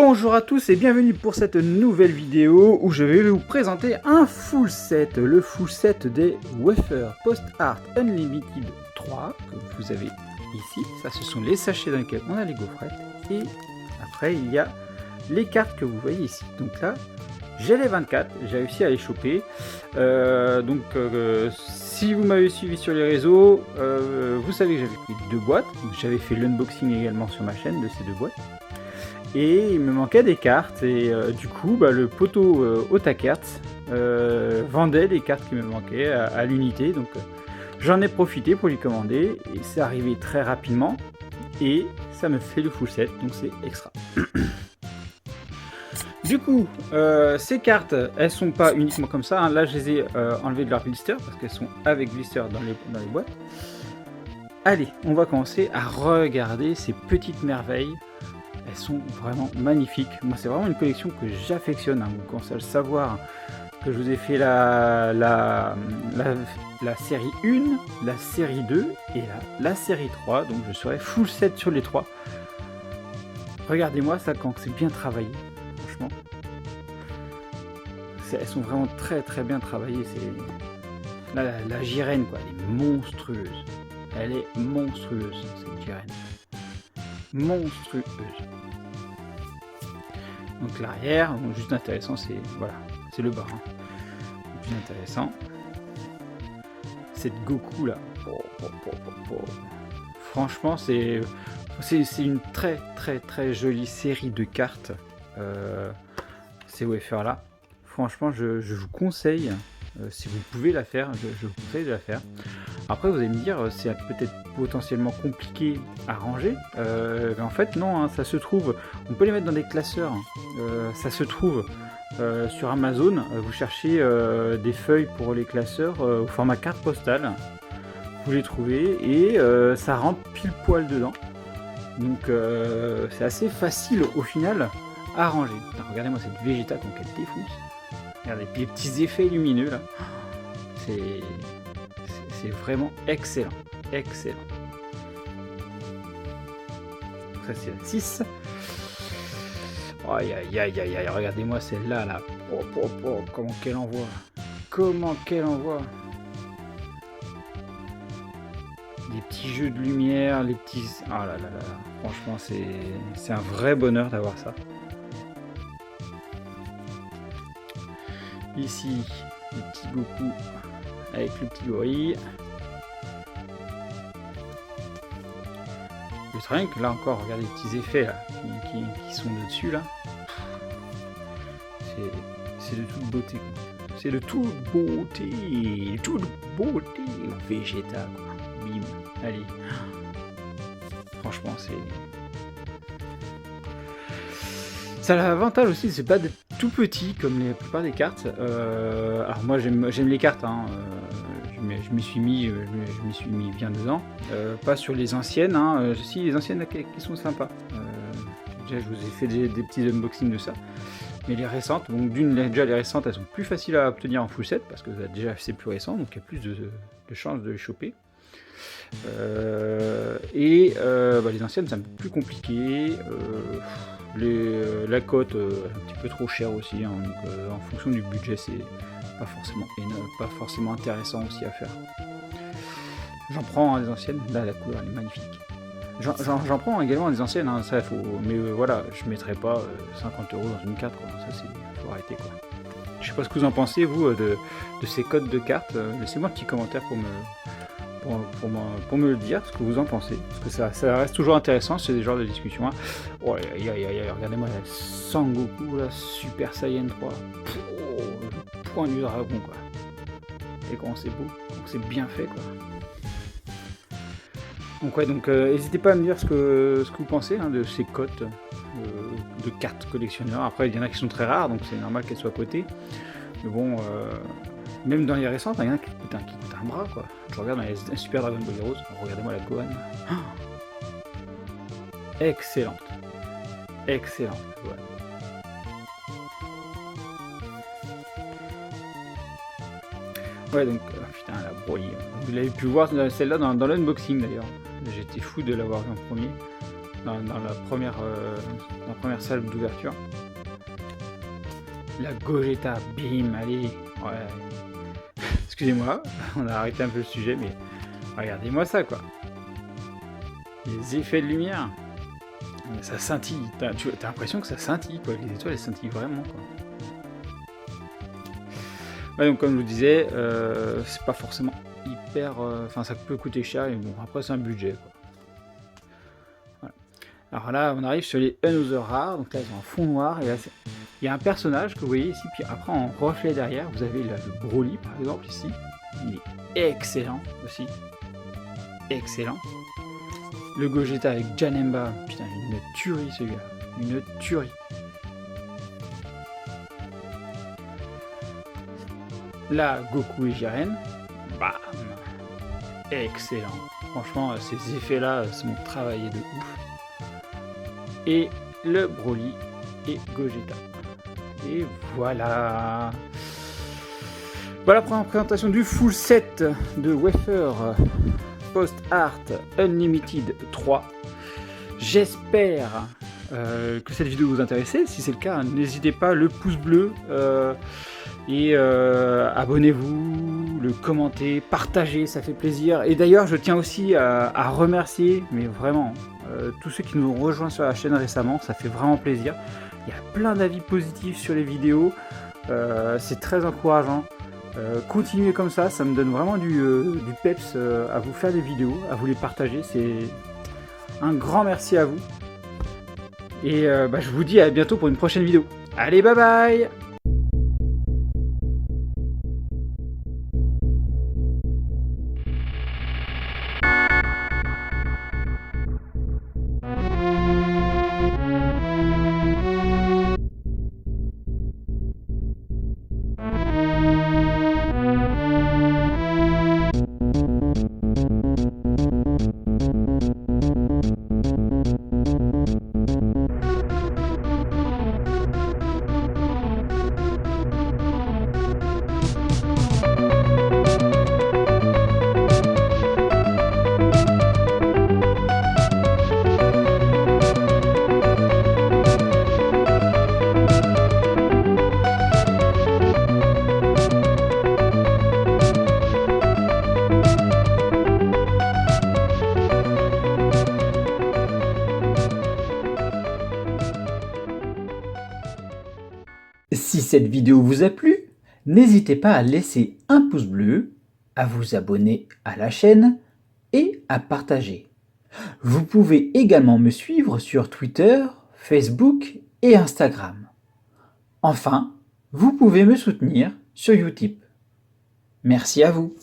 Bonjour à tous et bienvenue pour cette nouvelle vidéo où je vais vous présenter un full set, le full set des Wafers Post Art Unlimited 3 que vous avez ici. Ça, ce sont les sachets dans lesquels on a les gaufrettes et après il y a les cartes que vous voyez ici. Donc là, j'ai les 24, j'ai réussi à les choper. Si vous m'avez suivi sur les réseaux, vous savez que j'avais pris 2 boîtes. J'avais fait l'unboxing également sur ma chaîne de ces 2 boîtes. Et il me manquait des cartes et du coup le poteau Otakerts vendait les cartes qui me manquaient à l'unité, donc j'en ai profité pour les commander et c'est arrivé très rapidement et ça me fait le full set, donc c'est extra. Du coup ces cartes elles sont pas uniquement comme ça, hein. Là je les ai enlevées de leur blister parce qu'elles sont avec blister dans les boîtes. Allez, on va commencer à regarder ces petites merveilles. Elles sont vraiment magnifiques. Moi, c'est vraiment une collection que j'affectionne. Vous commencez à le savoir que je vous ai fait la série 1, la série 2 et la série 3. Donc, je serai full set sur les 3. Regardez-moi ça quand c'est bien travaillé. Franchement, elles sont vraiment très très bien travaillées. La Gyrène, quoi. Elle est monstrueuse. Elle est monstrueuse, cette Gyrène. Monstrueuse. Donc l'arrière, bon, juste intéressant, c'est voilà, c'est le bas. Hein. Le plus intéressant, cette Goku là. Franchement, c'est une très très très jolie série de cartes. Ces wafers là. Franchement, je vous conseille, si vous pouvez la faire, je vous conseille de la faire. Après, vous allez me dire, c'est peut-être potentiellement compliqué à ranger. Mais en fait, non, hein, ça se trouve. On peut les mettre dans des classeurs. Ça se trouve sur Amazon. Vous cherchez des feuilles pour les classeurs au format carte postale. Vous les trouvez et ça rentre pile poil dedans. Donc, c'est assez facile au final à ranger. Regardez-moi cette Vegeta comme elle défonce. Regardez, les petits effets lumineux là. C'est vraiment excellent, excellent. Ça c'est la 6. Aïe aïe aïe aïe aïe, regardez-moi celle-là là. Comment qu'elle envoie. Comment qu'elle envoie. Les petits jeux de lumière, les petits... Ah là là là, franchement c'est un vrai bonheur d'avoir ça. Ici, les petits Goku avec le petit gorille. Le train que là encore, regardez les petits effets là, qui sont dessus là. C'est de toute beauté. C'est de toute beauté. Toute beauté. Vegeta quoi. Bim. Allez. Franchement c'est... Ça a l'avantage aussi, c'est pas d'être tout petit comme la plupart des cartes. Alors moi j'aime les cartes, hein. Je m'y suis mis bien dedans. Pas sur les anciennes, hein. Si les anciennes qui sont sympas. Déjà je vous ai fait des petits unboxings de ça. Mais les récentes, donc déjà les récentes elles sont plus faciles à obtenir en full set parce que déjà c'est plus récent, donc il y a plus de chances de les choper. Les anciennes c'est un peu plus compliqué. La cote un petit peu trop chère aussi, hein, donc en fonction du budget c'est pas forcément énorme, pas forcément intéressant aussi à faire. J'en prends des anciennes, là la couleur elle est magnifique. J'en prends également des anciennes, hein, ça faut, mais voilà, je mettrai pas 50 € dans une carte, quoi. Ça c'est, faut arrêter quoi. Je sais pas ce que vous en pensez vous de ces codes de cartes, laissez-moi un petit commentaire pour me le dire, ce que vous en pensez, parce que ça reste toujours intéressant, c'est des genres de discussions. Hein. Oh, regardez-moi la Sangoku, la Super Saiyan 3, le point du dragon, quoi. Et comment c'est beau, donc c'est bien fait, quoi. Donc ouais, n'hésitez pas à me dire ce que vous pensez, hein, de ces cotes de cartes collectionneurs. Après, il y en a qui sont très rares, donc c'est normal qu'elles soient cotées. Mais bon... même dans les récentes, il y en a qui coûtent un bras quoi. Je regarde dans les Super Dragon Ball Heroes, regardez-moi la Gohan. Excellente. Excellente. Ouais donc, putain la broye. Vous l'avez pu voir celle-là dans l'unboxing d'ailleurs. J'étais fou de l'avoir vu en premier. dans la première salle d'ouverture. La Gogeta, bim, allez, ouais. Excusez-moi, on a arrêté un peu le sujet, mais regardez-moi ça, quoi. Les effets de lumière, ça scintille. T'as l'impression que ça scintille, quoi. Les étoiles, elles scintillent vraiment, quoi. Ouais, donc comme je vous disais, c'est pas forcément hyper... Enfin, ça peut coûter cher, et bon, après c'est un budget, quoi. Voilà. Alors là, on arrive sur les Another Rare, donc là, ils ont un fond noir, et là, il y a un personnage que vous voyez ici, puis après, en reflet derrière, vous avez là, le Broly, par exemple, ici. Il est excellent, aussi. Excellent. Le Gogeta avec Janemba, putain, une tuerie, celui-là. Une tuerie. Là, Goku et Jiren, bam, excellent. Franchement, ces effets-là sont travaillés de ouf. Et le Broly et Gogeta. Et voilà. Voilà pour la présentation du full set de Wafer Post Art Unlimited 3. J'espère que cette vidéo vous intéresse. Si c'est le cas, n'hésitez pas, le pouce bleu. Et abonnez-vous, le commentez, partagez, ça fait plaisir. Et d'ailleurs, je tiens aussi à remercier, mais vraiment, tous ceux qui nous ont rejoints sur la chaîne récemment, ça fait vraiment plaisir. Il y a plein d'avis positifs sur les vidéos, c'est très encourageant. Continuez comme ça me donne vraiment du peps à vous faire des vidéos, à vous les partager. C'est un grand merci à vous. Et je vous dis à bientôt pour une prochaine vidéo. Allez, bye bye! Si cette vidéo vous a plu, n'hésitez pas à laisser un pouce bleu, à vous abonner à la chaîne et à partager. Vous pouvez également me suivre sur Twitter, Facebook et Instagram. Enfin, vous pouvez me soutenir sur Utip. Merci à vous.